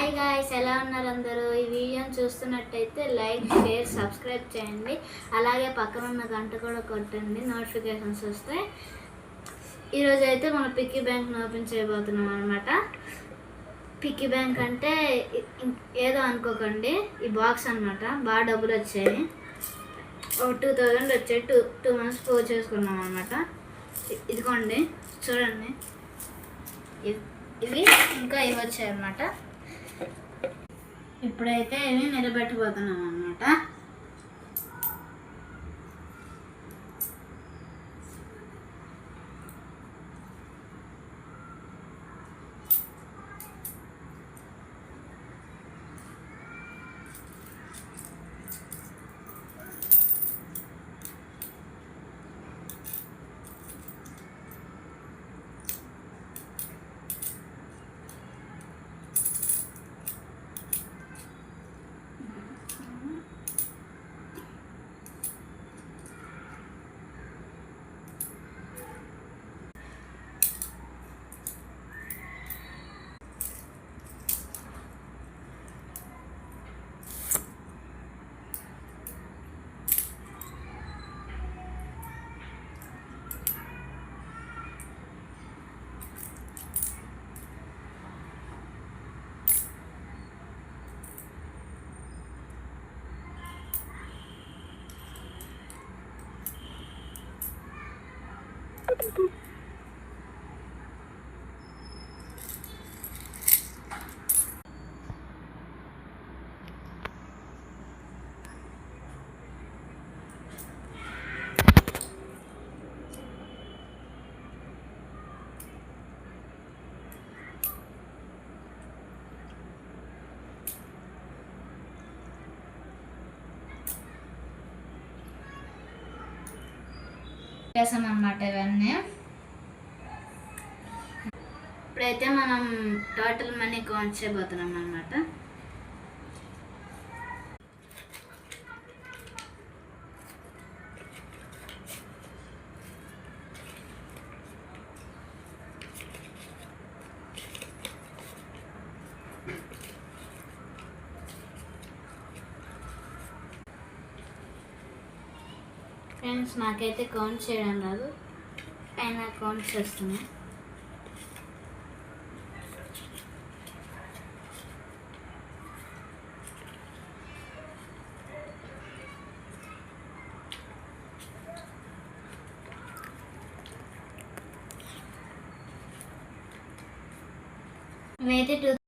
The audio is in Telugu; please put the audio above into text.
హాయ్ గాయ్స్, ఎలా ఉన్నారు అందరూ? ఈ వీడియోని చూస్తున్నట్టయితే లైక్, షేర్, సబ్స్క్రైబ్ చేయండి. అలాగే పక్కన ఉన్న గంట కూడా కొట్టండి, నోటిఫికేషన్స్ వస్తాయి. ఈరోజు అయితే మనం పిక్కీ బ్యాంక్ని ఓపెన్ చేయబోతున్నాం అనమాట. పిక్కీ బ్యాంక్ అంటే ఏదో అనుకోకండి, ఈ బాక్స్ అనమాట. బాగా డబ్బులు వచ్చాయి, ఒక 2000 వచ్చాయి. టూ మంత్స్ పో చేసుకున్నాం అనమాట. ఇదిగోండి చూడండి, ఇవి ఇంకా ఇవి వచ్చాయి అనమాట. ఇప్పుడైతే ఇవి నిలబెట్టబోతున్నాం అనమాట. చేసామన్నమాట ఇవన్నీ. ఇప్పుడైతే మనం టోటల్ మనీ కౌంట్ చేయబోతున్నాం అన్నమాట. ఫ్రెండ్స్, నాకైతే కౌంట్ చేయడం రాదు, పైన కౌంట్ చేస్తున్నాయి. ఇవైతే